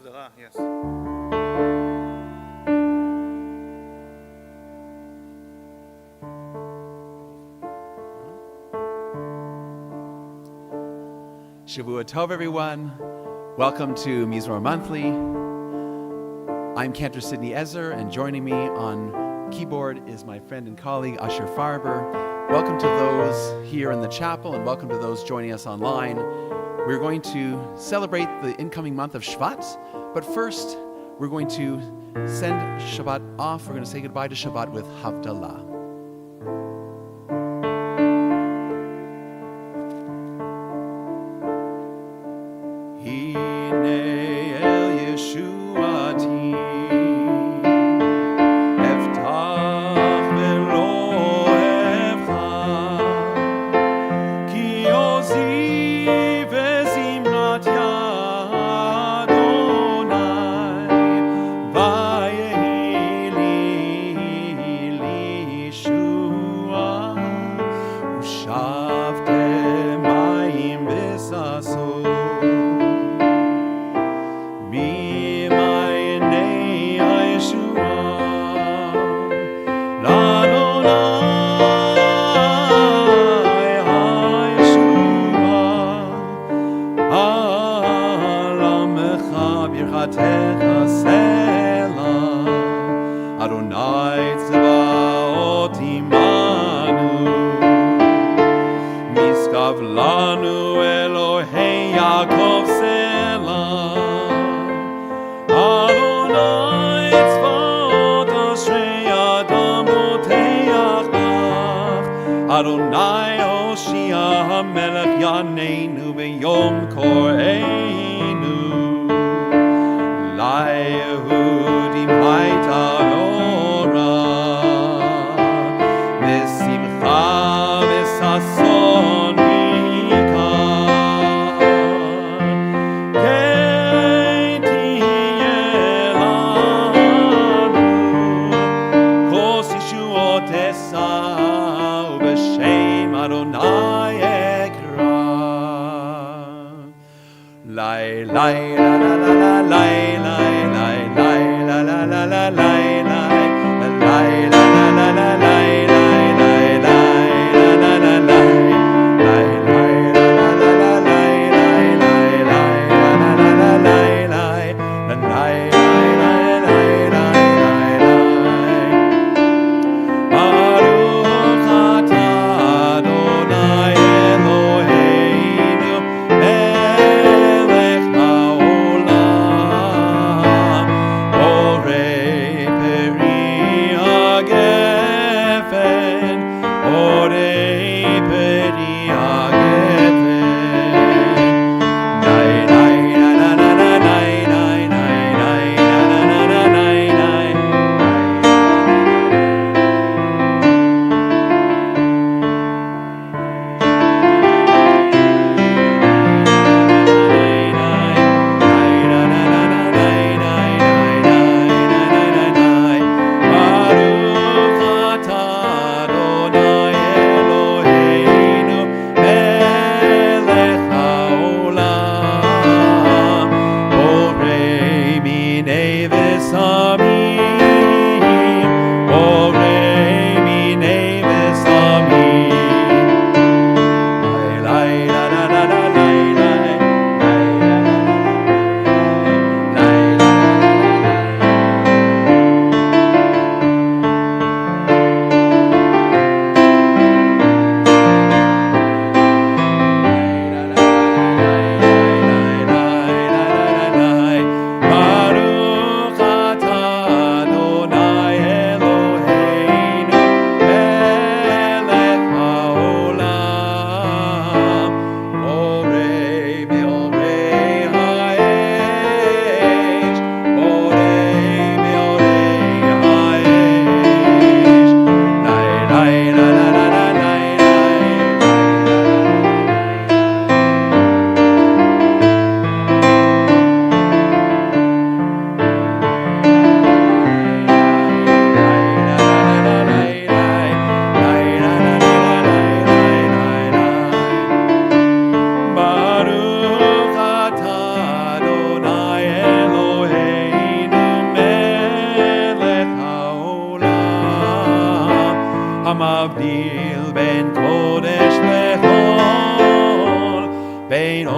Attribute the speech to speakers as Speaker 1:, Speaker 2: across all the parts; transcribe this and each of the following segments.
Speaker 1: Havdalah, yes.
Speaker 2: Shavua Tov, everyone. Welcome to Mizmor Monthly. I'm Cantor Sidney Ezer, and joining me on keyboard is my friend and colleague Asher Farber. Welcome to those here in the chapel, and welcome to those joining us online. We're going to celebrate the incoming month of Shevat, but first we're going to send Shabbat off. We're going to say goodbye to Shabbat with Havdalah.
Speaker 3: Adonai Hoshia HaMelech Yaneinu B'yom Koreinu Layehudim Haita Ora V'simcha v'sason Mikar Kei tiyeh lanu Kos Yeshuot Esau B'Shem Adonai Ekra Lai lai la la la la lai lai lai lai la la la la lai lai lai la la la la lai lai lai lai la la la lai lai lai la la la la lai lai lai lai la la la la lai lai la lai lai lai lai Baruch atah Adonai Eloheinu melech haolam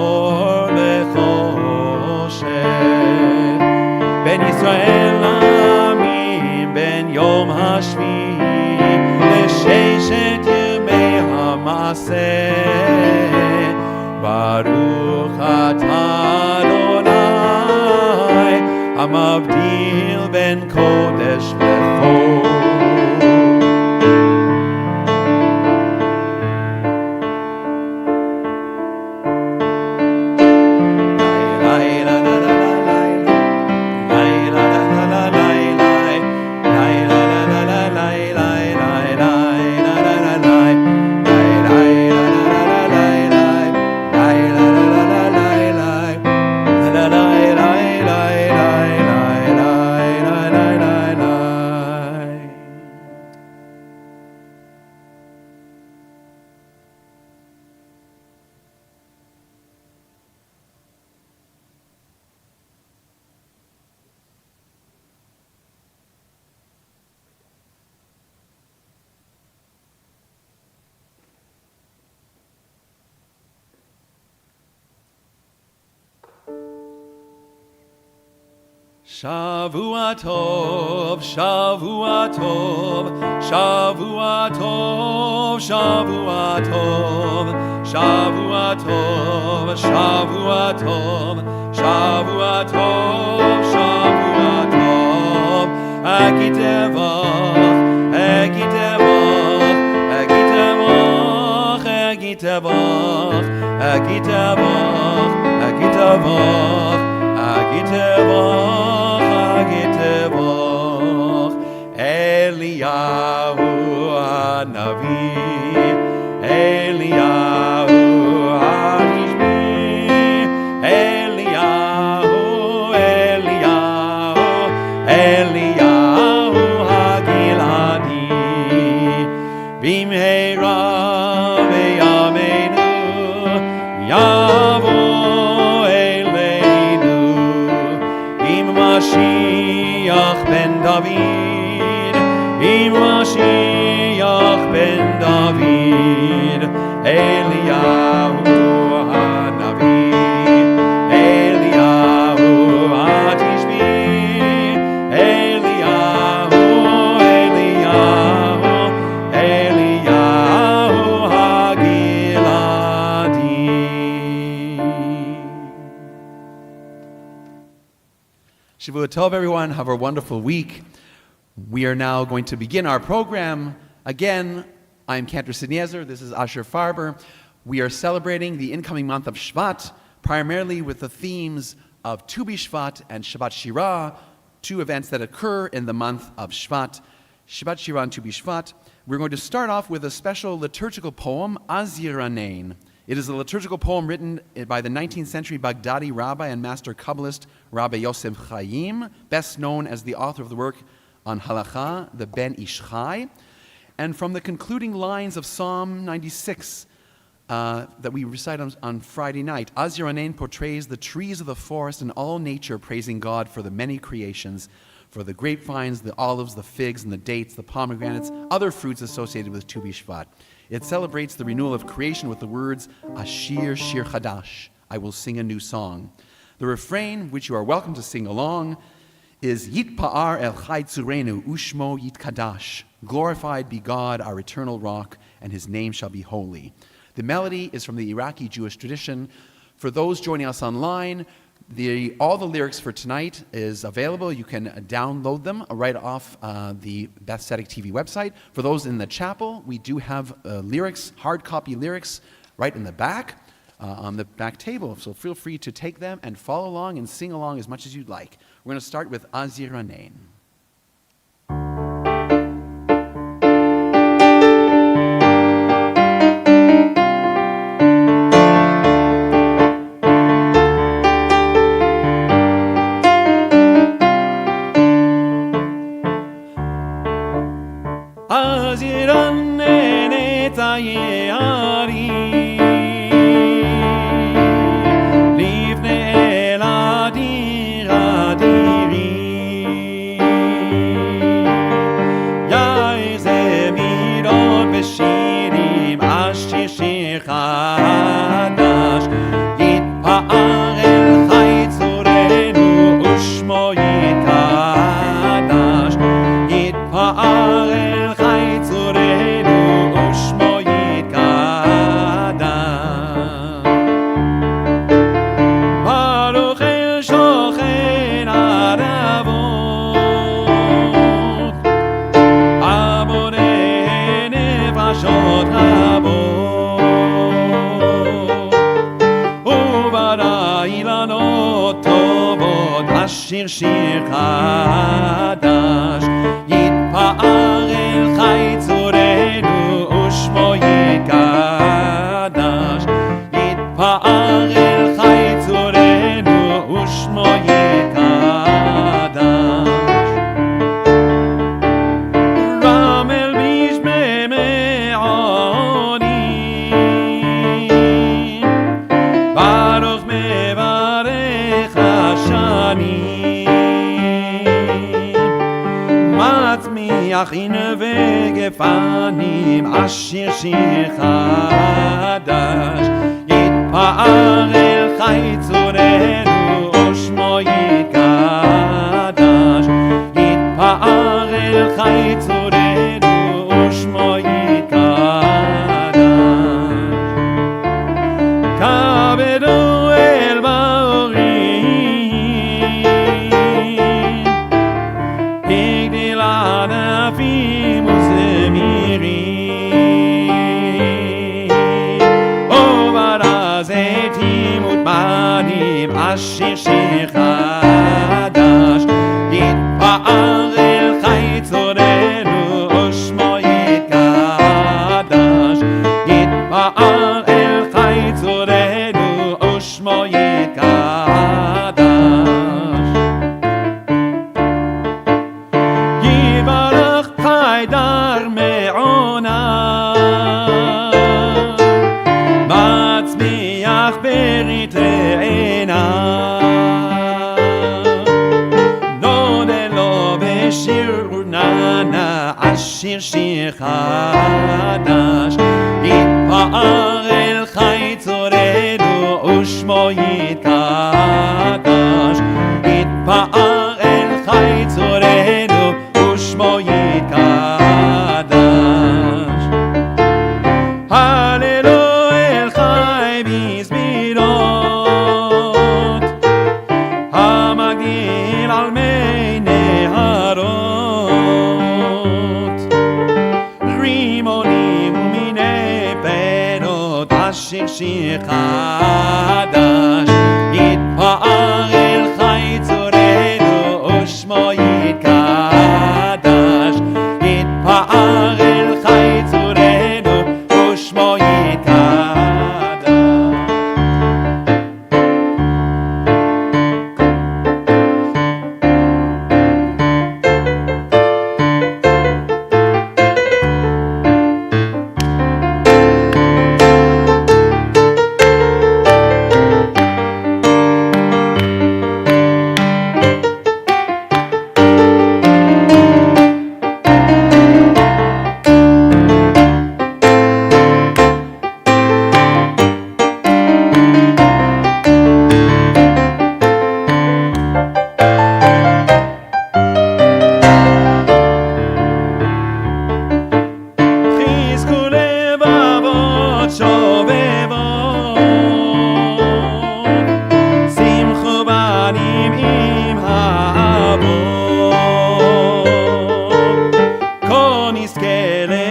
Speaker 3: אור לחושך, בין ישראל לעמים, בין יום השביעי לששת ימי המעשה. ברוך אתה אדוני, המבדיל בין קודש לחול. Shavua Tov, Shavua Tov, Shavua Tov, Shavua Tov, Shavua Tov, Shavua Tov, Shavua Tov, Shavua Tov, Agitevach, Agitevach, Agitevach, Agitevach, Agitevach, Agitevach, Agitevach. Eliyahu Hanavi, Eliyahu Hatishbi, Eliyahu, Eliyahu, Eliyahu Hagiladi, Bimheira v'yameinu, Yavo Eleinu, Bim Mashiach ben David, Mashiach ben David, Eliyahu Hanavi, Eliyahu Hatishbi, Eliyahu, Eliyahu, Eliyahu Hagiladi. Shavua Tov, everyone. Have a wonderful week. We are now going to begin our program. Again, I'm Cantor Sidney Ezer. This is Asher Farber. We are celebrating the incoming month of Shevat, primarily with the themes of Tu B'Shvat and Shabbat Shirah, two events that occur in the month of Shevat. Shabbat Shirah and Tu B'Shvat. We're going to start off with a special liturgical poem, Aziranein. It is a liturgical poem written by the 19th century Baghdadi rabbi and master Kabbalist Rabbi Yosef Chaim, best known as the author of the work on Halacha, the Ben Ish Chai, and from the concluding lines of Psalm 96 that we recite on Friday night, Aziranein portrays the trees of the forest and all nature praising God for the many creations, for the grapevines, the olives, the figs, and the dates, the pomegranates, other fruits associated with Tu B'Shvat. It celebrates the renewal of creation with the words, Ashir Shir Chadash, I will sing a new song. The refrain, which you are welcome to sing along, is Yitpa'ar el Chai Tzurenu Ushmo Yitkadash. Glorified be God, our eternal rock, and his name shall be holy. The melody is from the Iraqi Jewish tradition. For those joining us online, all the lyrics for tonight is available. You can download them right off the Beth Tzedek TV website. For those in the chapel, we do have lyrics, hard copy lyrics, right in the back on the back table. So feel free to take them and follow along and sing along as much as you'd like. We're going to start with Aziranein. Livne el adir adirim אשיר שיר חדש, יתפאר אל חי צורנו ושמו יקדש, יתפאר אל חי צורנו ושמו יקדש. רמל בשמי מעונים, ברוך מברך השנים, מצמיח ענבי גפנים, אשיר שיר חדש, יתפאר אל חי צורנו ושמו יקדש, יתפאר אל חי צורנו ושמו יקדש. כבדו אל באורים, הגדיל ענפים וזמירים, וברא זיתים ותמרים, אשיר שיר חדש, יתפאר אל חי צורנו ושמו יקדש, יתפאר אל חי צורנו ושמו יקדש. יברך חיידר מעונה, מצמיח ברית רעינה, נודה לו בשיר ורננה, אשיר שיר חדש, יתפאר אל חי צורנו ושמו יקדש, יתפאר אל חי צורנו ושמו יקדש. הללו אל חי מזמירות, המגדיל על מי נהרות, רימונים ומיני פירות, אשיר שיר חדש, יתפאר אל חי צורנו ושמו יקדש, יתפאר אל חי צורנו ושמו יקדש.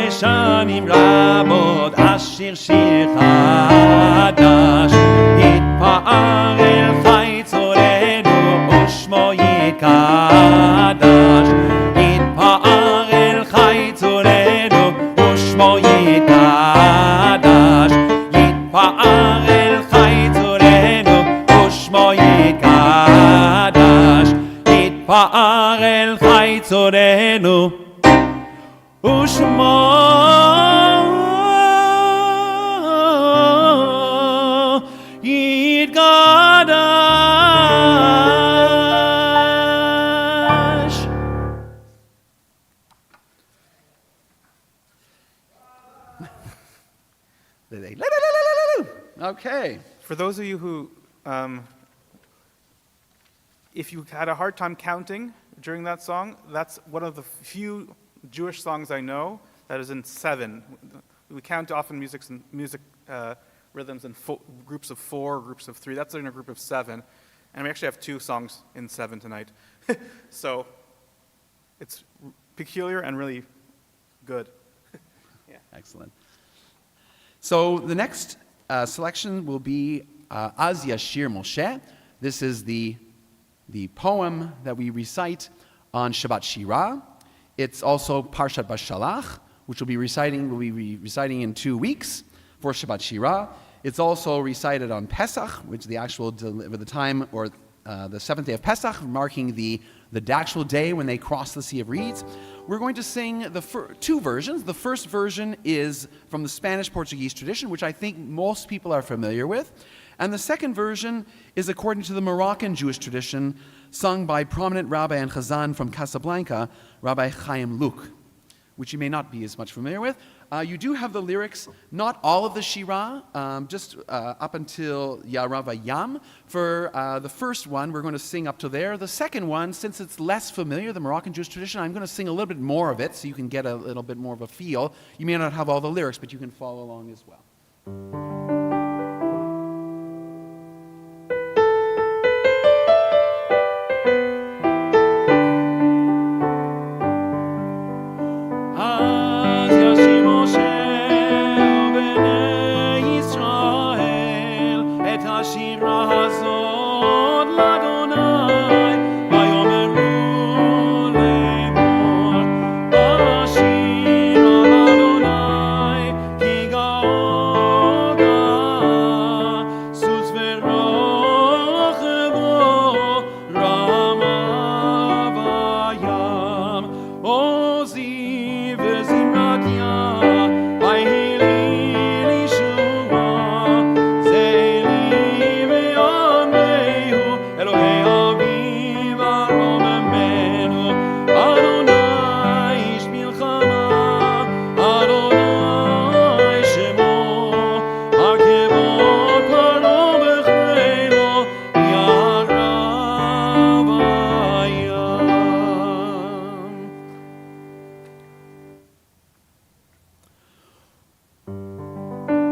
Speaker 3: שנים רבות, אשיר שיר חדש, יתפאר אל חי צורנו ושמו יקדש, יתפאר אל חי צורנו ושמו יקדש, יתפאר אל חי צורנו ושמו יקדש, יתפאר אל חי צורנו ושמו יתקדש.
Speaker 2: Okay.
Speaker 1: For those of you who, if you had a hard time counting during that song, that's one of the few Jewish songs I know that is in 7. We count often music rhythms in groups of 4, groups of 3. That's in a group of 7. And we actually have 2 songs in 7 tonight. So it's peculiar and really good. Yeah.
Speaker 2: Excellent. So the next selection will be Az Yashir Moshe. This is the the poem that we recite on Shabbat Shirah. It's also Parshat Bashalach, which we'll be reciting in 2 weeks for Shabbat Shirah. It's also recited on Pesach, which is the time, or the seventh day of Pesach, marking the actual day when they cross the Sea of Reeds. We're going to sing two versions. The first version is from the Spanish-Portuguese tradition, which I think most people are familiar with. And the second version is according to the Moroccan Jewish tradition, sung by prominent rabbi and chazan from Casablanca, Rabbi Chaim Luke, which you may not be as much familiar with. You do have the lyrics, not all of the Shirah, just up until Yarava Yam. For the first one, we're going to sing up to there. The second one, since it's less familiar, the Moroccan Jewish tradition, I'm going to sing a little bit more of it so you can get a little bit more of a feel. You may not have all the lyrics, but you can follow along as well.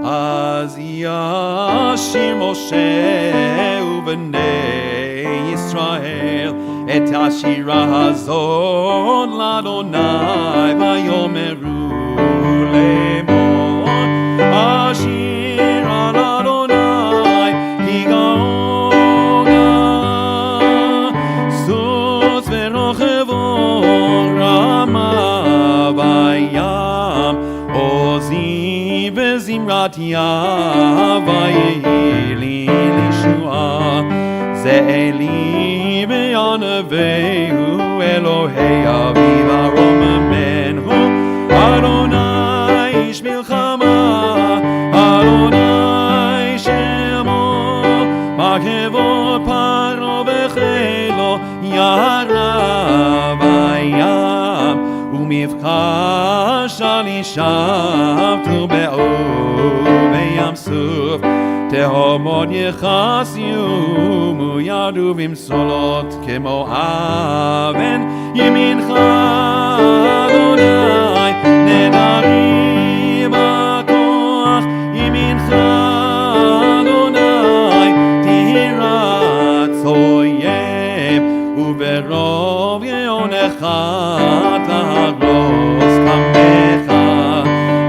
Speaker 3: אז ישיר משה ובני ישראל את השירה הזאת לאדוני ויאמרו לאמור השירה לאדוני כי גאונה סוס ורוכבו רמה בים עוזי וזמרת ויהי לי לישועה זה אלי ויענווהו אלוהי אביו הרוממנו אדוני איש מלחמה אדוני שמו מרכבות פרעה וחילו ירה בים ומבקש על ישבתו באוב בים סוף תהומות יחסיומו ירדו במסולות כמו אבן ימינך אדוני נדרים הכוח ימינך אדוני תירץ אויב וברוב יעונך תהרוס קמך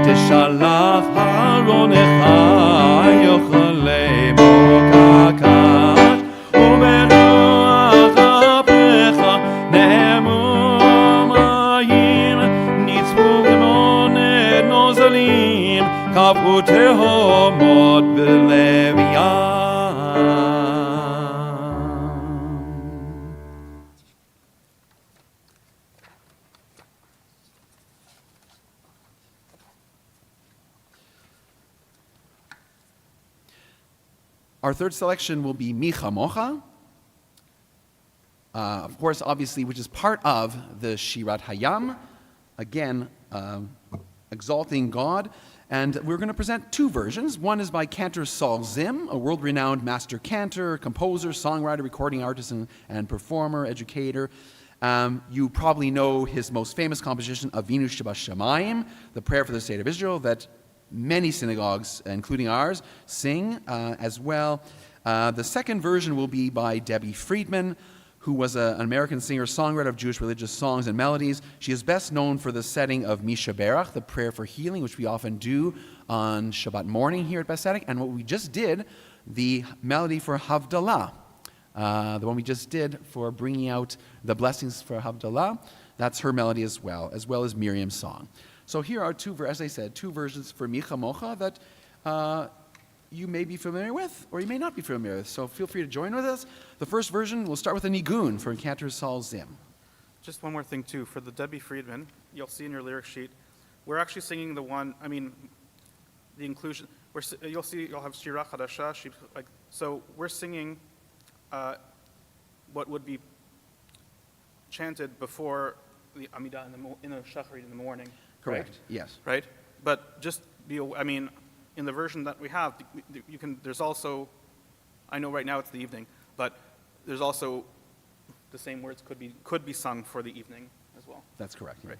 Speaker 3: תשלח ארונך יאכלה מוקקת וברוח אפיך נאמו מים נצפו כמו נד נוזלים קבעו תהומות בלב ים.
Speaker 2: Our third selection will be Mi Chamocha, of course, obviously, which is part of the Shirat Hayam, again, exalting God. And we're going to present two versions. One is by cantor Saul Zim, a world-renowned master cantor, composer, songwriter, recording artist, and performer, educator. You probably know his most famous composition, Avinu Shebashamayim, the prayer for the state of Israel, that many synagogues, including ours, sing as well. The second version will be by Debbie Friedman, who was an American singer-songwriter of Jewish religious songs and melodies. She is best known for the setting of Misha Berach, the prayer for healing, which we often do on Shabbat morning here at Besedek, and what we just did, the melody for Havdalah, the one we just did for bringing out the blessings for Havdalah, that's her melody as well as Miriam's song. So here are as I said, two versions for Micha Mocha that you may be familiar with, or you may not be familiar with. So feel free to join with us. The first version, we'll start with a nigun for Cantor Saul Zim.
Speaker 1: Just one more thing, too. For the Debbie Friedman, you'll see in your lyric sheet, we're actually singing the one, the inclusion. You'll have Shira Chadasha. So we're singing what would be chanted before the Amidah in the Shacharit in the morning.
Speaker 2: Correct,
Speaker 1: right?
Speaker 2: yes.
Speaker 1: Right? But just in the version that we have, there's also, I know right now it's the evening, but there's also the same words could be sung for the evening as well.
Speaker 2: That's correct. Yeah.
Speaker 1: Right.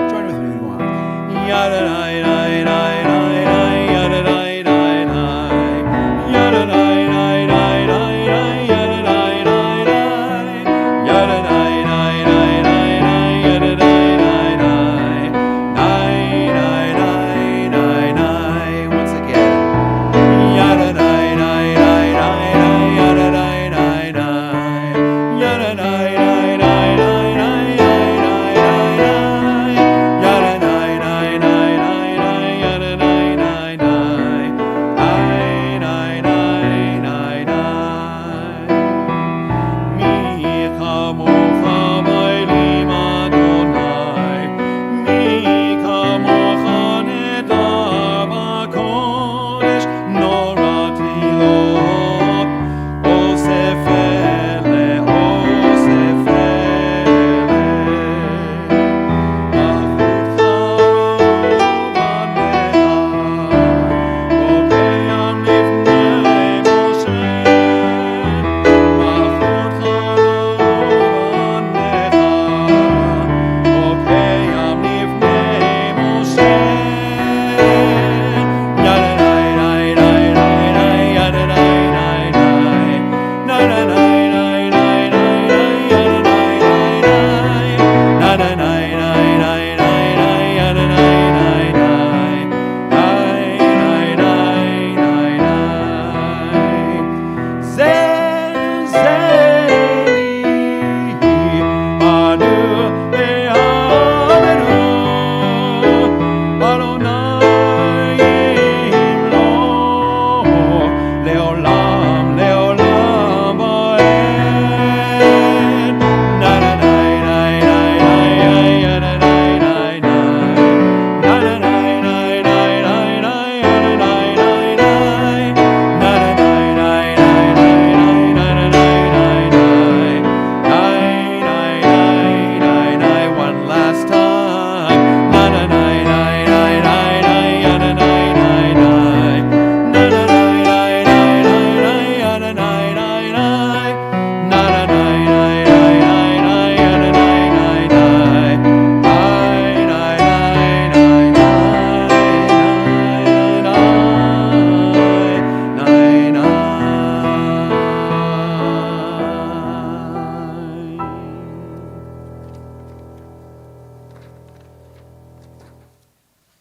Speaker 2: Join with me if you want. Once again.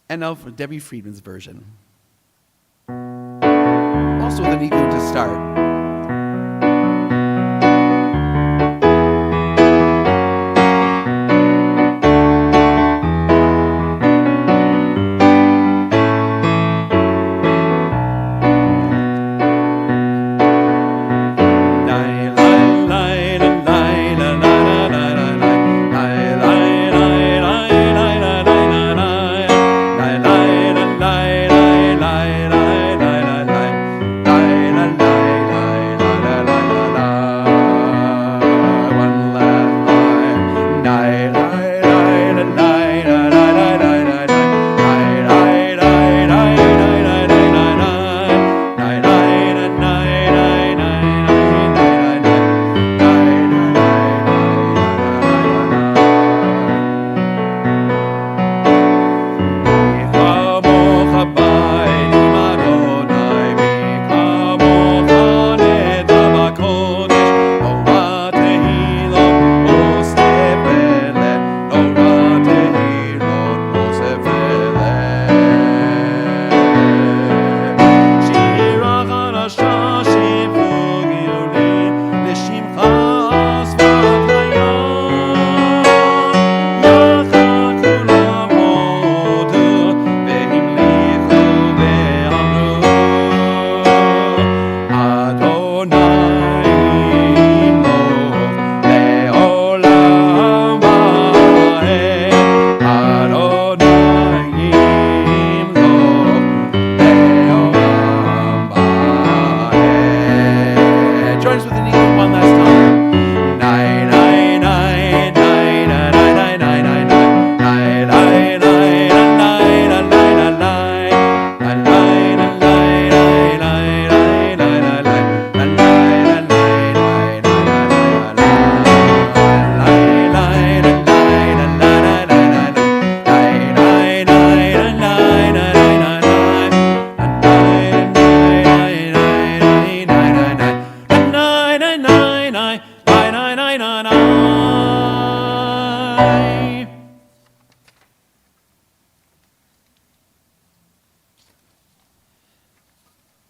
Speaker 2: And now for Debbie Friedman's version. Also with an ego to start.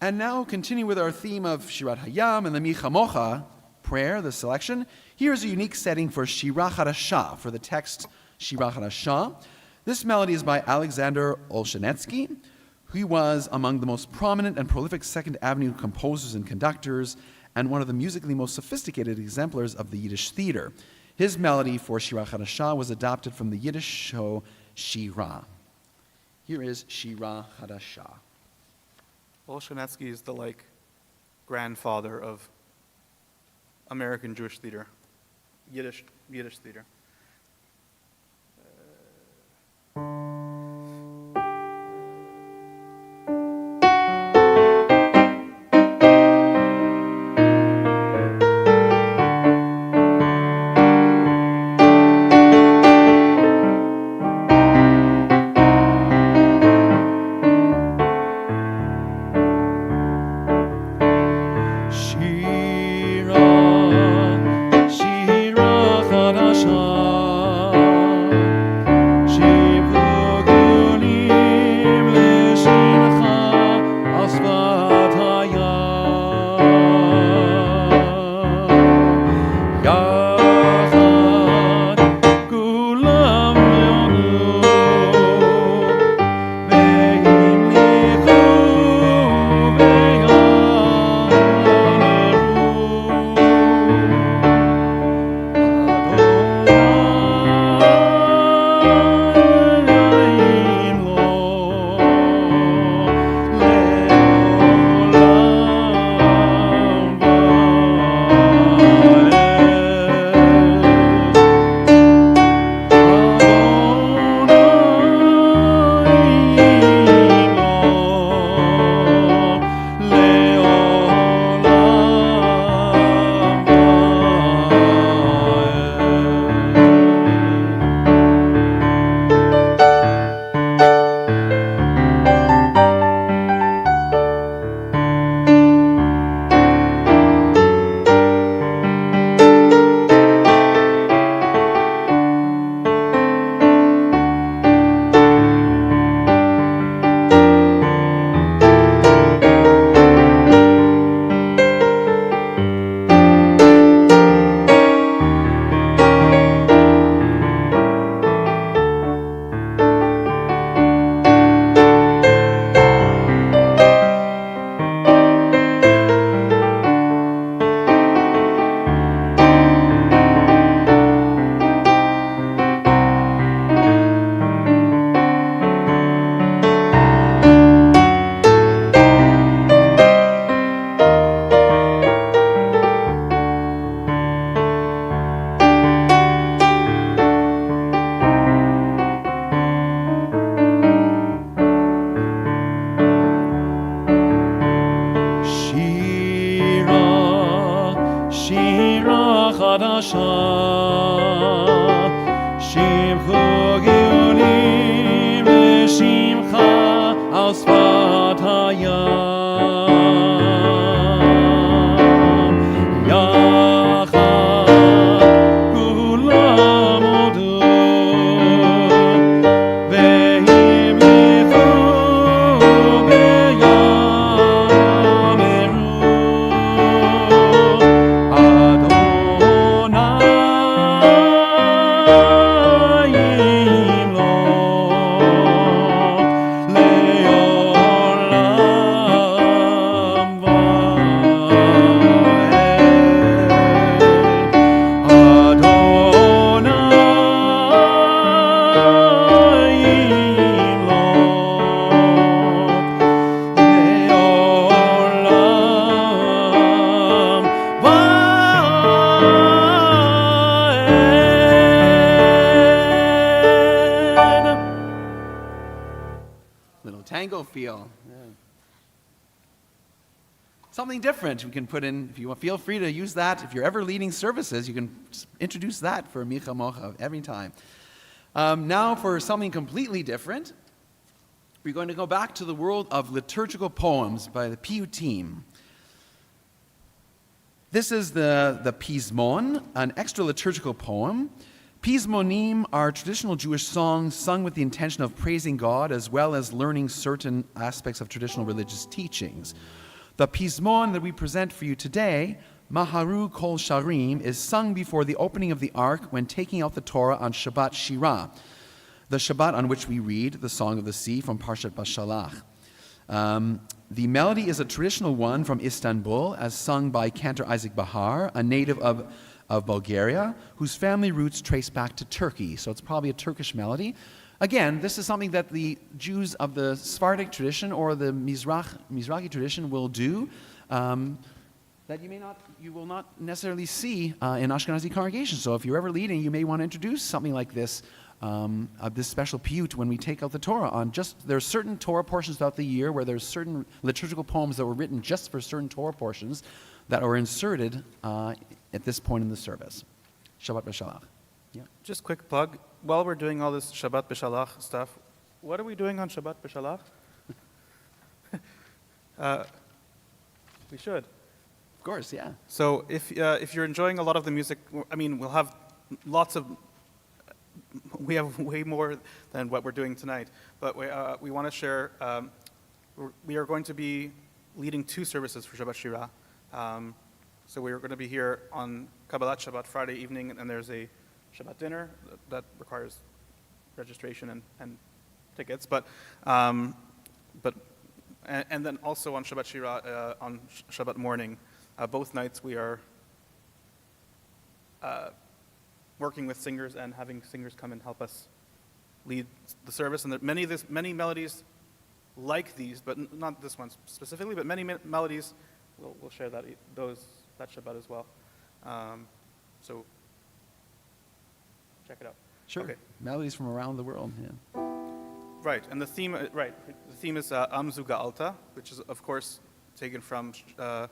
Speaker 2: And now, continue with our theme of Shirat Hayam and the Mi Chamocha prayer, the selection. Here is a unique setting for Shira Chadasha, for the text Shira Chadasha. This melody is by Alexander Olshanetsky, who was among the most prominent and prolific Second Avenue composers and conductors, and one of the musically most sophisticated exemplars of the Yiddish theater. His melody for Shira Chadasha was adopted from the Yiddish show Shira. Here is Shira Chadasha.
Speaker 1: Olshanetsky is the grandfather of American Jewish theater, Yiddish theater.
Speaker 2: Tango feel. Yeah. Something different we can put in. If you feel free to use that. If you're ever leading services, you can introduce that for Micha Mocha every time. Now for something completely different. We're going to go back to the world of liturgical poems by the Piyutim. This is the Pizmon, an extra liturgical poem. Pizmonim are traditional Jewish songs sung with the intention of praising God as well as learning certain aspects of traditional religious teachings. The Mizmor that we present for you today, Maharu Kol Sharim, is sung before the opening of the Ark when taking out the Torah on Shabbat Shirah, the Shabbat on which we read the Song of the Sea from Parshat Bashalach. The melody is a traditional one from Istanbul, as sung by cantor Isaac Bahar, a native of Bulgaria, whose family roots trace back to Turkey. So it's probably a Turkish melody. Again, this is something that the Jews of the Sephardic tradition or the Mizrahi tradition will do, that you will not necessarily see in Ashkenazi congregations. So if you're ever leading, you may want to introduce something like this special piyut when we take out the Torah. There's certain Torah portions throughout the year where there's certain liturgical poems that were written just for certain Torah portions that are inserted at this point in the service. Shabbat B'Shalach. Yeah.
Speaker 1: Just quick plug. While we're doing all this Shabbat B'Shalach stuff, what are we doing on Shabbat B'Shalach? We should.
Speaker 2: Of course, yeah.
Speaker 1: So if you're enjoying a lot of the music, I mean, we have way more than what we're doing tonight, but we want to share, we are going to be leading 2 services for Shabbat Shirah. So we're going to be here on Kabbalat Shabbat Friday evening, and there's a Shabbat dinner that requires registration and tickets, and then also on Shabbat Shirah on Shabbat morning. Both nights we are working with singers and having singers come and help us lead the service. And there are many melodies like these, but not this one specifically, but many melodies. We'll share that Shabbat as well. So check it out.
Speaker 2: Sure.
Speaker 1: Okay.
Speaker 2: Melodies from around the world. Yeah.
Speaker 1: Right, and the theme is Amzu Ga'alta, which is of course taken from the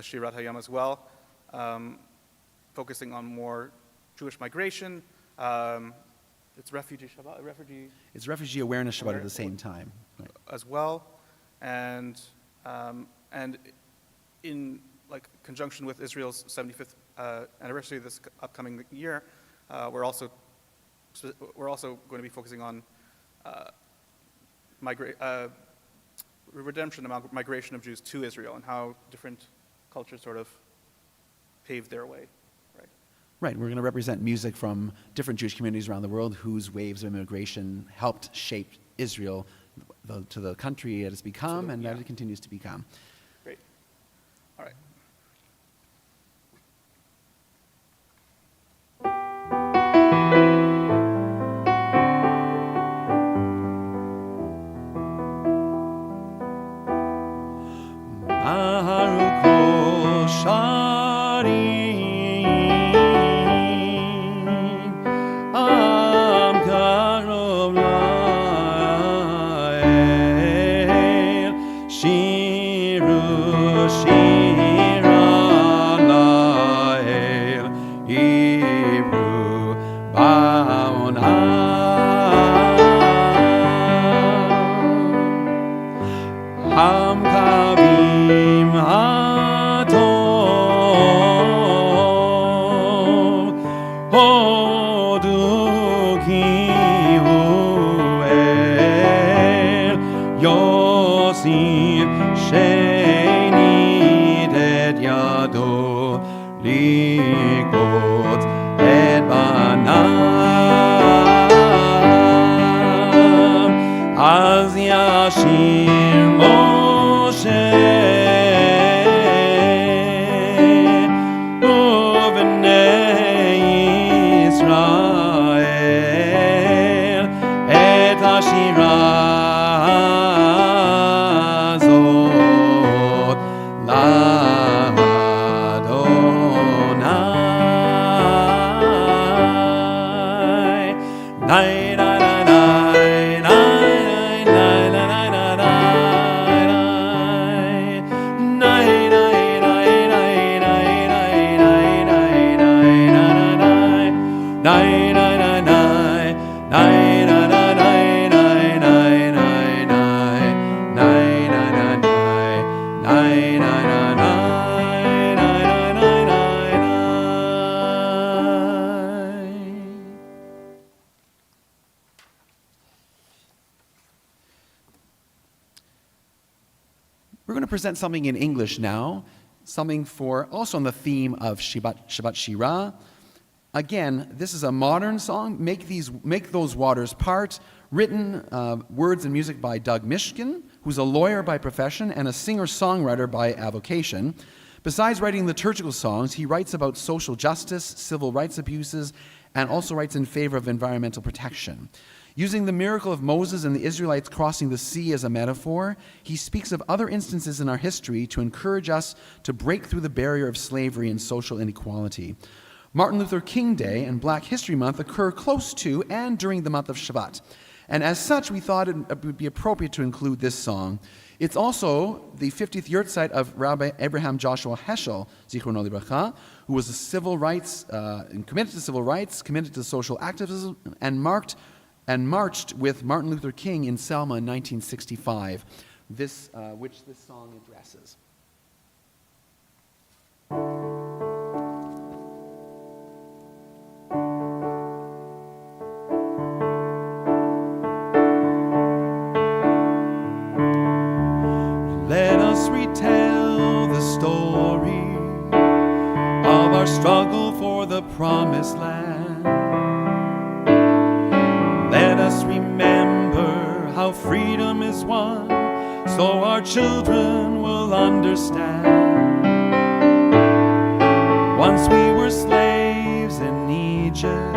Speaker 1: Shirat Hayam as well, focusing on more Jewish migration. It's refugee Shabbat,
Speaker 2: It's Refugee Awareness Shabbat at the same time. Right.
Speaker 1: As well, and in conjunction with Israel's 75th anniversary this upcoming year, we're also going to be focusing on redemption and migration of Jews to Israel and how different cultures sort of paved their way.
Speaker 2: Right, we're going to represent music from different Jewish communities around the world whose waves of immigration helped shape Israel to the country it has become and that it continues to become.
Speaker 1: Great. All right.
Speaker 2: We're going to present something in English now, something for also on the theme of Shabbat Shira. Again, this is a modern song, Make Those Waters Part, written words and music by Doug Mishkin, who's a lawyer by profession and a singer-songwriter by avocation. Besides writing liturgical songs, he writes about social justice, civil rights abuses, and also writes in favor of environmental protection. Using the miracle of Moses and the Israelites crossing the sea as a metaphor, he speaks of other instances in our history to encourage us to break through the barrier of slavery and social inequality. Martin Luther King Day and Black History Month occur close to and during the month of Shevat. And as such, we thought it would be appropriate to include this song. It's also the 50th yahrzeit of Rabbi Abraham Joshua Heschel, Zichrono Livracha, who was a civil rights, committed to civil rights, committed to social activism, and marched with Martin Luther King in Selma in 1965, which this song addresses.
Speaker 3: Let us retell the story of our struggle for the promised land. Let us remember how freedom is won, so our children will understand. Once we were slaves in Egypt,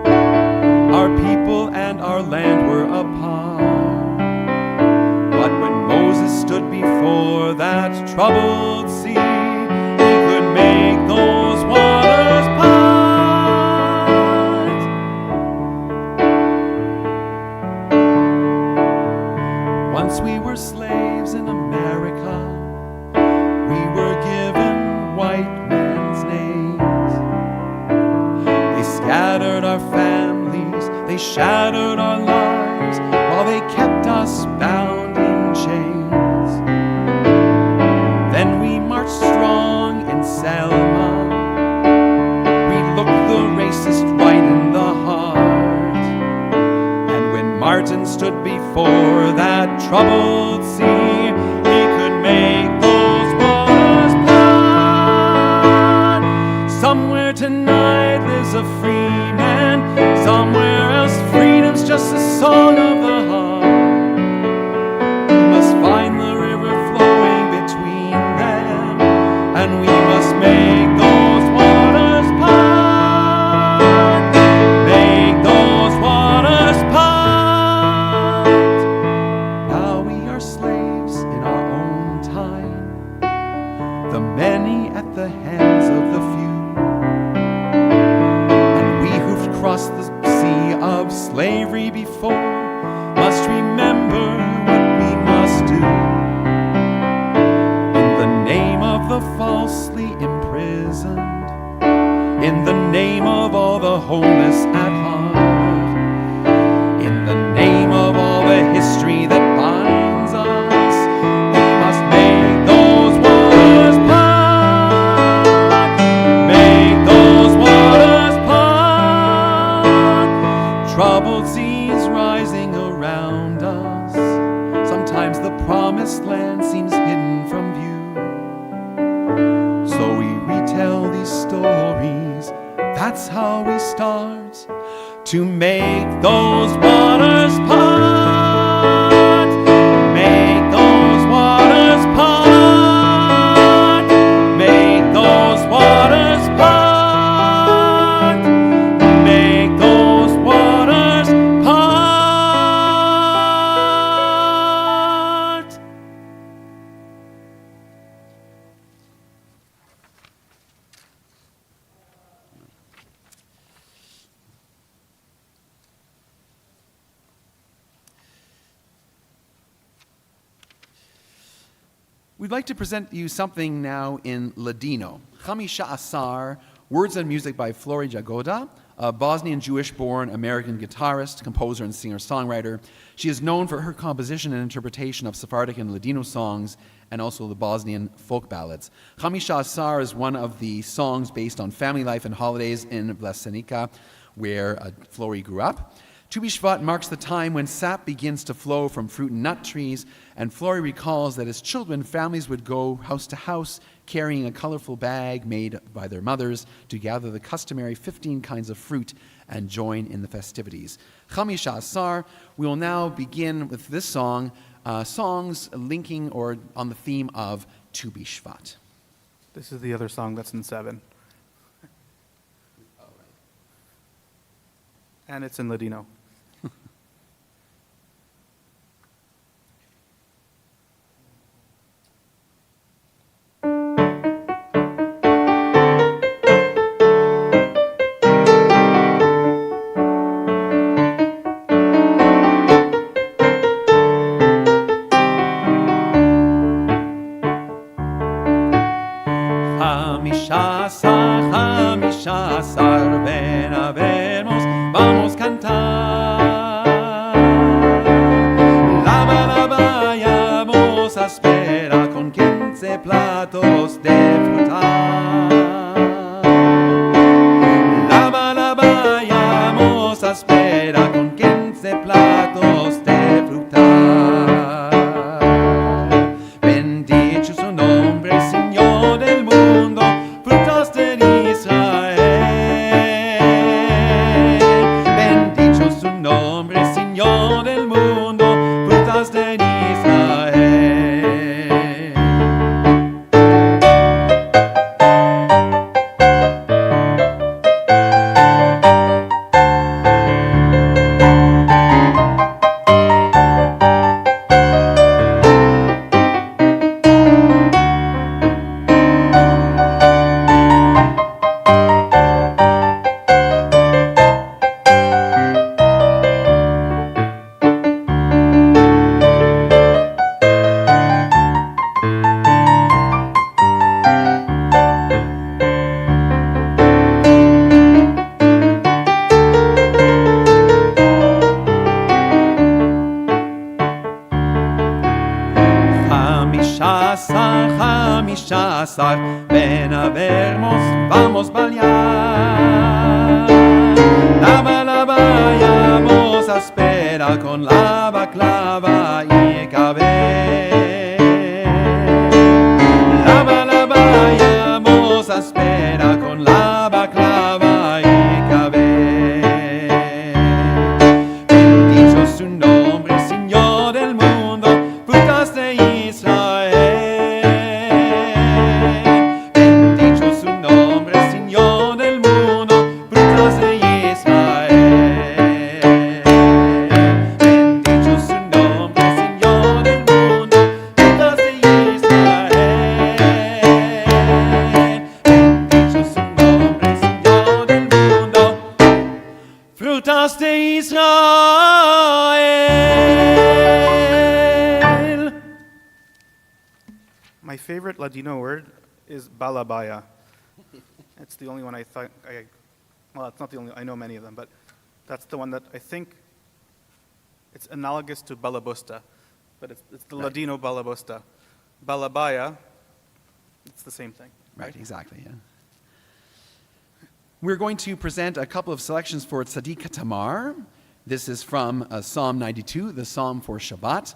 Speaker 3: our people and our land were apart. But when Moses stood before that troubled sea, he could make those waters part. Once we were slaves in America, we were given white men's names. They scattered our families, they shattered our lives, while they kept us bound in chains. Then we marched strong in Selma. We looked the racist right in the heart. And when Martin stood before that troubled sea, he could make those waters part. Somewhere tonight lives a free man, somewhere else freedom's just a song of the heart. We must find the river flowing between them, and we must make those waters part. Make those waters part. Now we are slaves in our own time, the many at the hands of the few. And we who've crossed the sea of slavery before must remember what we must do. In the name of the falsely imprisoned, in the name of all the homeless at heart, in the name of all the history that binds us, we must make those waters part. Make those waters part. Troubled seas rising around us. Sometimes the promised land seems hidden from view. So we retell these stories. That's how we start to make those waters part. Make those waters part. Make those waters part. Make those waters part.
Speaker 2: We'd like to present you something now in Ladino. Chamisha Asar, words and music by Flori Jagoda, a Bosnian Jewish-born American guitarist, composer, and singer-songwriter. She is known for her composition and interpretation of Sephardic and Ladino songs, and also the Bosnian folk ballads. Chamisha Asar is one of the songs based on family life and holidays in Vlasenica, where Flori grew up. Tu B'Shvat marks the time when sap begins to flow from fruit and nut trees, and Flory recalls that as children, families would go house to house carrying a colorful bag made by their mothers to gather the customary 15 kinds of fruit and join in the festivities. Chamisha Asar, we will now begin with this song, songs linking or on the theme of Tu B'Shvat.
Speaker 1: This is the other song that's in 7. And it's in Ladino.
Speaker 3: Chamishasar, ven a vernos, vamos cantar. La vayamos a espera con 15 platos de fruta. La vayamos a espera con 15 platos de fruta. Bendito su nombre, Señor del mundo, frutas de Israel. Bendito su nombre, Señor del mundo, frutas de Israel. Chamishasar, ven a vernos, vamos bailar. La vayamos a espera con la baclava y cabé. La vayamos a espera con la baclava y cabé. Bendito su nombre, Señor del mundo, frutas de Israel. Frutas de Israel.
Speaker 1: My favorite Ladino word is balabaya. It's the only one well, it's not the only, I know many of them, but that's the one that I think it's analogous to balabusta, but it's the
Speaker 2: Right.
Speaker 1: Ladino balabusta. Balabaya, it's the same thing.
Speaker 2: Right, exactly, yeah. We're going to present a couple of selections for Tzaddik Tamar. This is from Psalm 92, the Psalm for Shabbat.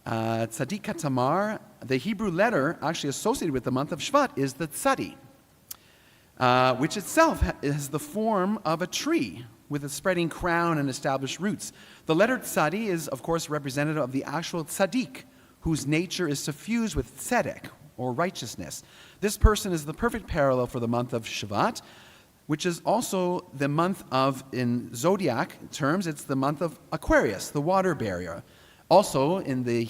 Speaker 2: Tzaddik Tamar, the Hebrew letter actually associated with the month of Shvat is the Tzadi, which itself is the form of a tree with a spreading crown and established roots. The letter Tzadi is, of course, representative of the actual Tzaddik, whose nature is suffused with tzedek, or righteousness. This person is the perfect parallel for the month of Shevat, which is also the month of, in zodiac terms, it's the month of Aquarius, the water bearer. Also, in the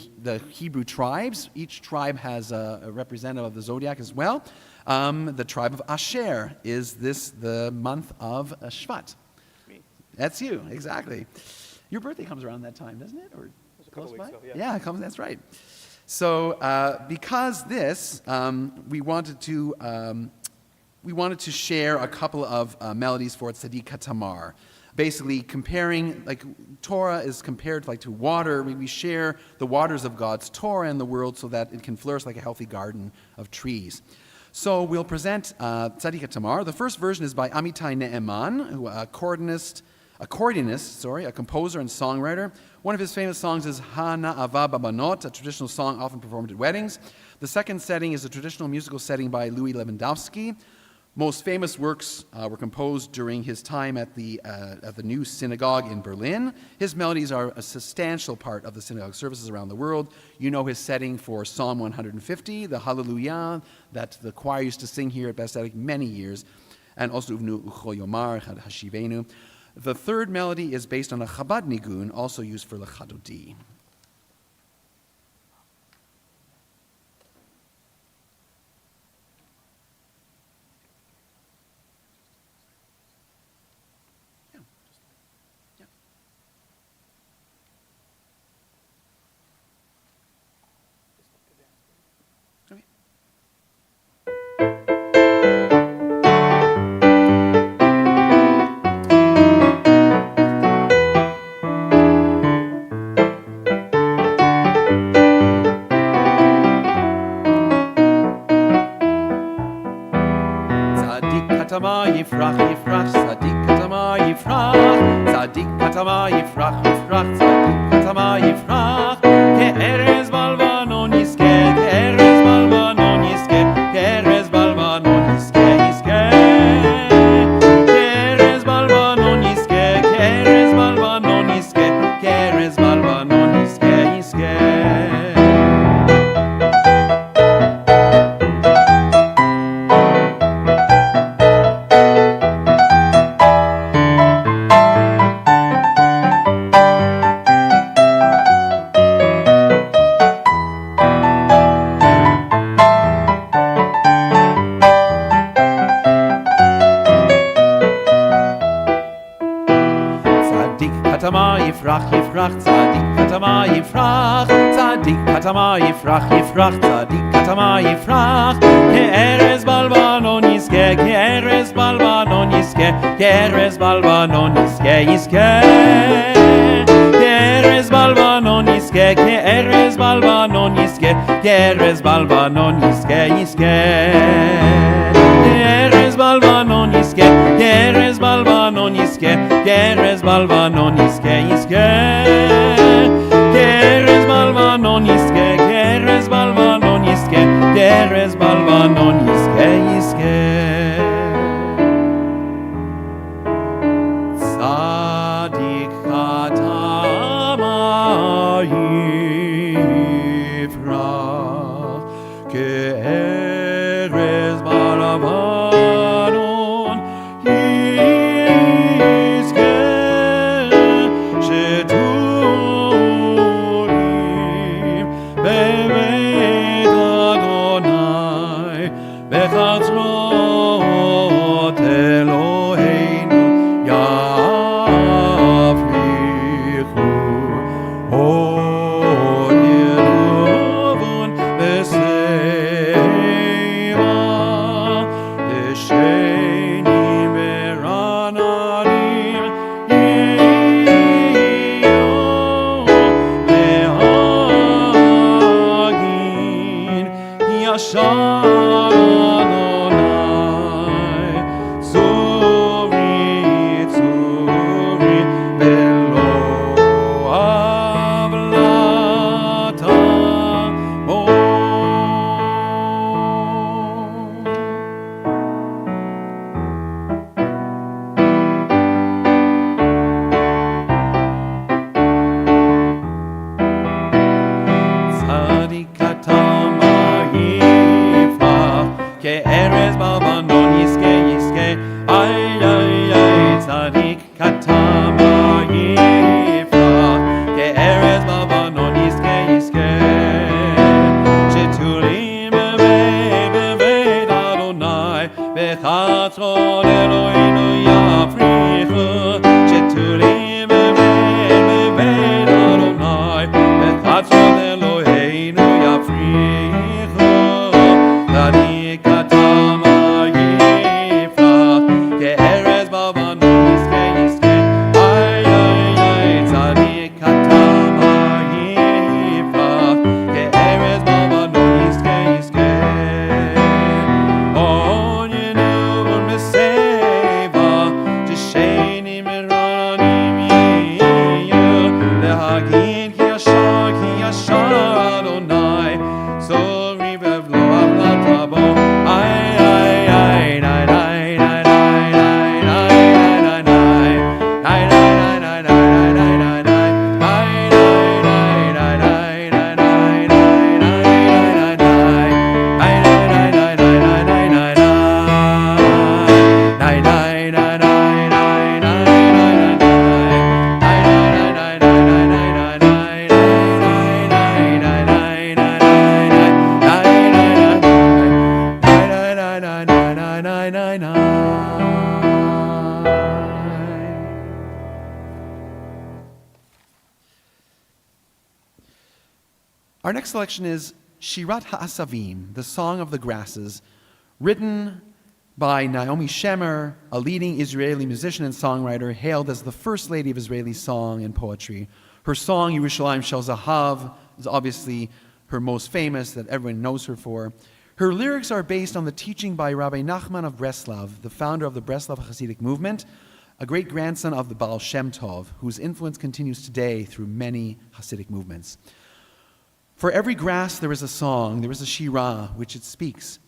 Speaker 2: Hebrew tribes, each tribe has a representative of the zodiac as well. The tribe of Asher is the month of Shvat.
Speaker 1: Me.
Speaker 2: That's you, exactly. Your birthday comes around that time, doesn't it? Or
Speaker 1: a couple
Speaker 2: close
Speaker 1: weeks
Speaker 2: by?
Speaker 1: ago, yeah.
Speaker 2: Yeah, it comes. That's right. So, because this, we wanted to share a couple of melodies for Tzaddik Tamar. Basically, comparing, like Torah is compared to water. We share the waters of God's Torah in the world so that it can flourish like a healthy garden of trees. So we'll present Tzaddik Tamar. The first version is by Amitai Ne'eman, a cordonist, a composer and songwriter. One of his famous songs is Ha Na'ava Babanot, a traditional song often performed at weddings. The second setting is a traditional musical setting by Louis Lewandowski. Most famous works were composed during his time at the new synagogue in Berlin. His melodies are a substantial part of the synagogue services around the world. You know his setting for Psalm 150, the Hallelujah that the choir used to sing here at Beth many years, and also Uvnu Ucho Yomar Hashivenu. The third melody is based on a Chabad nigun, also used for Lechadodi.
Speaker 3: Katama yifrach yifrach, Sadik katama yifrach, Sadik katama yifrach yifrach, Sadik katama yifrach, Ke'erez balvanon yiske, Ke'erez balvanon yiske, Ke'erez balvanon yiske yiske, Ke'erez balvanon yiske, Ke'erez balvanon yiske, Ke'erez balvanon yiske yiske. Katama yifrach yifrach, Tzadik katama yifrach, Tzadik katama yifrach yifrach, Tzadik katama yifrach, Ke'erez balvanon yiske, Ke'erez balvanon yiske, Ke'erez balvanon yiske yiske, Ke'erez balvanon yiske, Ke'erez balvanon yiske, Ke'erez balvanon yiske yiske, Ke'erez balvanon yiske, Ke'erez balvanon yiske, Ke'erez balvanon yiske yiske, Ke'erez balvanon yiske, Ke'erez balvanon yiske, Ke'erez balvanon yiske yiske. Tzadik katama yifrach, Ke'erez balvanon yiske, sheturim bebeit Adonai, bechatzrot Eloheinu yafrichu, od yeduvon beseva, yeshenim verananim yiyo lehagin, yashar Adonai, zuri zuri belo avlata mo. Tzadik katama yifrach, Ke'erez balvanon yiske yiske, ay ay ay. Tzadik katama yifrach, Ke'erez balvanon yiske yiske, shetulim bebeit Adonai, bechatzrot Eloheinu yafrichu, shetulim bebeit Adonai, bechatzrot Eloheinu yafrichu, Tzadik katama yifrach, Ke'erez balvanon yiske yiske, ay ay ay. Tzadik katama yifrach, Ke'erez balvanon yiske yiske, od yeduvon beseva, yeshenim verananim
Speaker 2: Our next selection is Shirat HaAsavim, the Song of the Grasses, written by Naomi Shemer, a leading Israeli musician and songwriter, hailed as the first lady of Israeli song and poetry. Her song, Yerushalayim Shel Zahav, is obviously her most famous, that everyone knows her for. Her lyrics are based on the teaching by Rabbi Nachman of Breslav, the founder of the Breslav Hasidic movement, a great-grandson of the Baal Shem Tov, whose influence continues today through many Hasidic movements. For every grass there is a song, there is a shirah, which it speaks.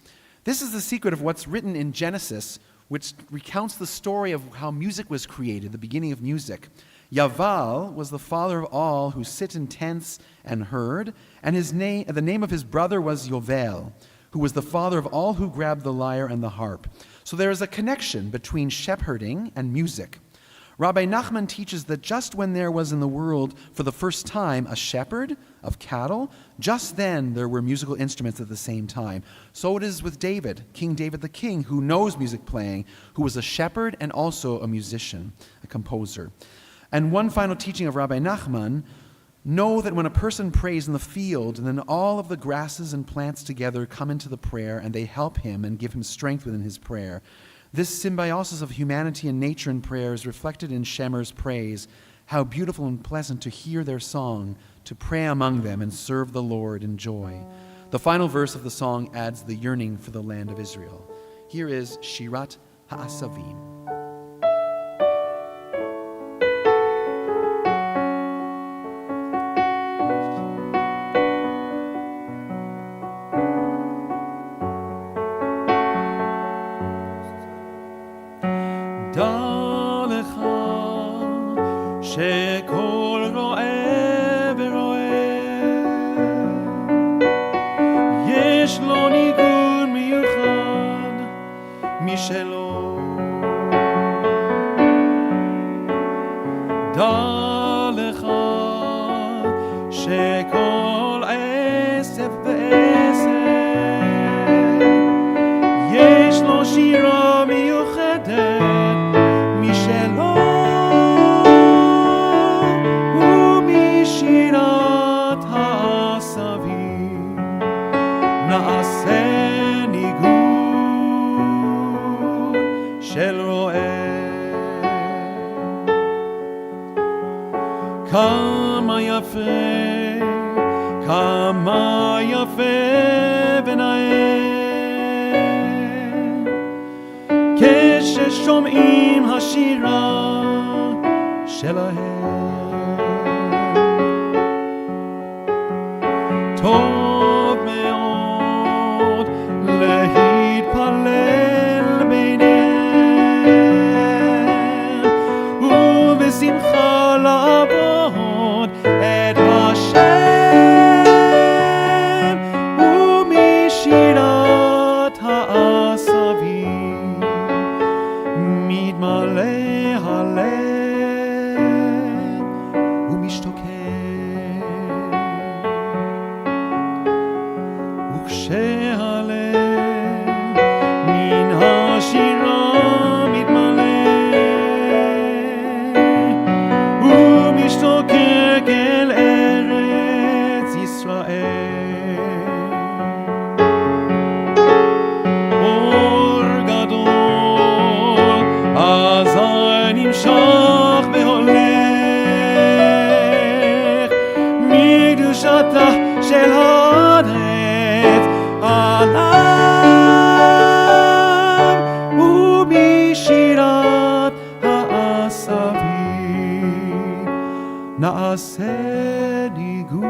Speaker 2: This is the secret of what's written in Genesis, which recounts the story of how music was created, the beginning of music. Yaval was the father of all who sit in tents and herd, and the name of his brother was Yovel, who was the father of all who grabbed the lyre and the harp. So there is a connection between shepherding and music. Rabbi Nachman teaches that just when there was in the world for the first time a shepherd of cattle, just then there were musical instruments at the same time. So it is with David, King David the king, who knows music playing, who was a shepherd and also a musician, a composer. And one final teaching of Rabbi Nachman, know that when a person prays in the field, then all of the grasses and plants together come into the prayer and they help him and give him strength within his prayer. This symbiosis of humanity and nature in prayer is reflected in Shemer's praise. How beautiful and pleasant to hear their song, to pray among them and serve the Lord in joy. The final verse of the song adds the yearning for the land of Israel. Here is Shirat HaAsavim.
Speaker 3: דע לך שכל רואה ורואה יש לו ניגון מיוחד משלו. דע לך שכל עשב ועשב יש לו שירה מיוחדת משלו, ומשירת העשבים נעשה ניגון של רועה. כמה יפה ונאה כששומעים השירה שלהם. טוב מאוד להתפלל ביניהם ובשמחה לעבוד את השם ומשירת העשבים מתמלא הלב ומשתוקק. וכשהלב מן השירה מתמלא ומשתוקק אל ארץ ישראל. אור גדול אזי נמשך והולך מקדושתה של הארץ עליו ובשירת העשבים נעשה ניגון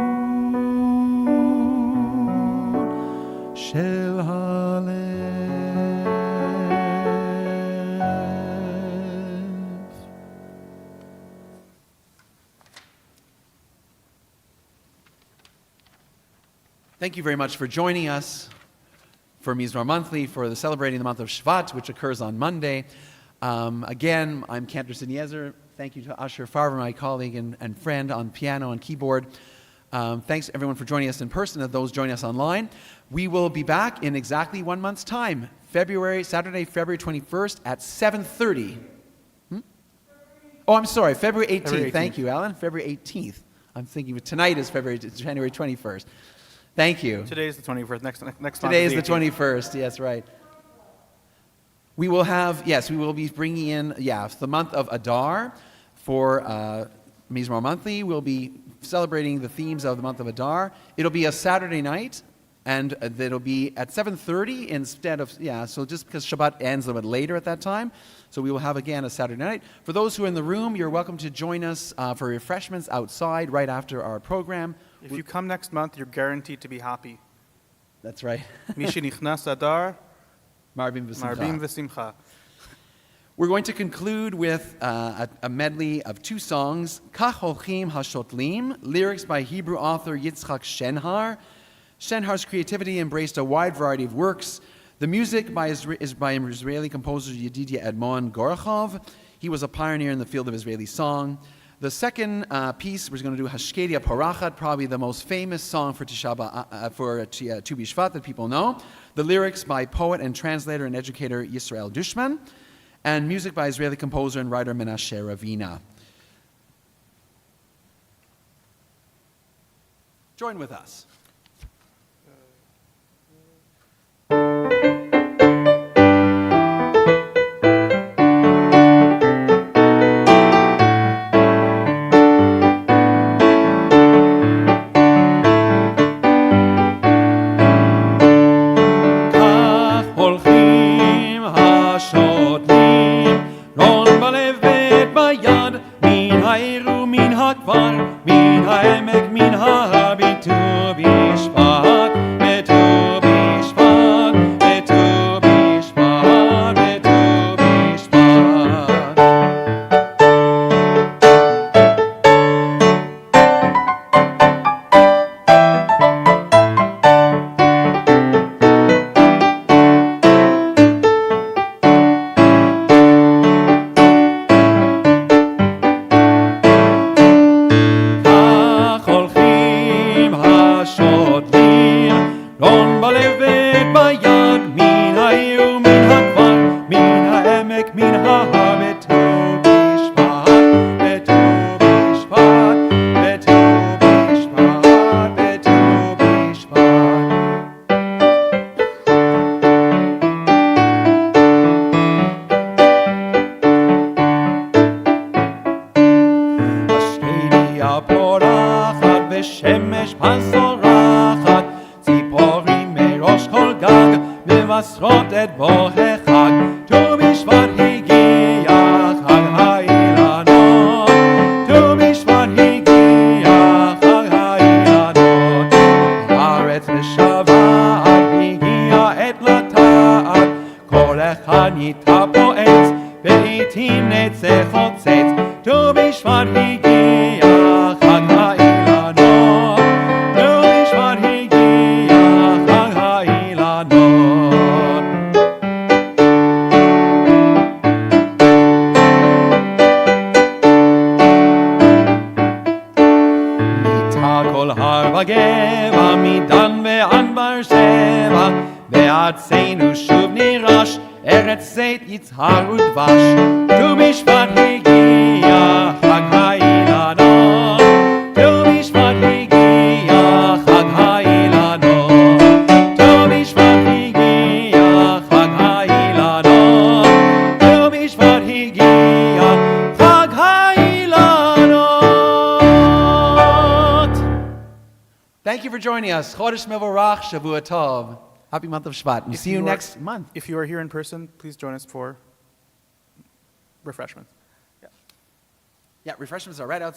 Speaker 3: של הלב.
Speaker 2: Thank you very much for joining us for Mizmor Monthly, for the celebrating the month of Shevat, which occurs on Monday. Again, I'm Cantor Sidney Ezer. Thank you to Asher Farber, my colleague and friend on piano and keyboard. Thanks everyone for joining us in person and those joining us online. We will be back in exactly 1 month's time, Saturday, February 21st at 7:30. Oh, I'm sorry, February 18th.
Speaker 1: February 18th.
Speaker 2: Thank you, Alan. February 18th. I'm thinking tonight is January 21st. Thank you.
Speaker 1: Today is the 21st. Next month.
Speaker 2: Today is the 21st. Yes, right. We will have, yes, we will be bringing in, the month of Adar for Mizmor Monthly. We'll be celebrating the themes of the month of Adar. It'll be a Saturday night, and it'll be at 7:30 instead of, so just because Shabbat ends a little bit later at that time. So we will have, again, a Saturday night. For those who are in the room, you're welcome to join us for refreshments outside right after our program.
Speaker 1: If you come next month, you're guaranteed to be happy.
Speaker 2: That's right.
Speaker 1: Mishi nichnas Adar,
Speaker 2: Marbim v'simcha.
Speaker 1: marbim v'simcha.
Speaker 2: We're going to conclude with a medley of two songs, Kach Holchim HaShotlim, lyrics by Hebrew author Yitzchak Shenhar. Shenhar's creativity embraced a wide variety of works. The music is by Israeli composer Yedidia Edmon Gorchov. He was a pioneer in the field of Israeli song. The second piece, we're going to do Hashkedia Parachat, probably the most famous song for Tu B'Shvat that people know. The lyrics by poet and translator and educator Yisrael Dushman, and music by Israeli composer and writer Menashe Ravina. Join with us. Thank you for joining us. Chodesh Mevorach, Shavua Tov. Happy month of Shvat. We'll see you next month.
Speaker 1: If you are here in person, please join us for refreshments.
Speaker 2: Yeah, refreshments are right outside.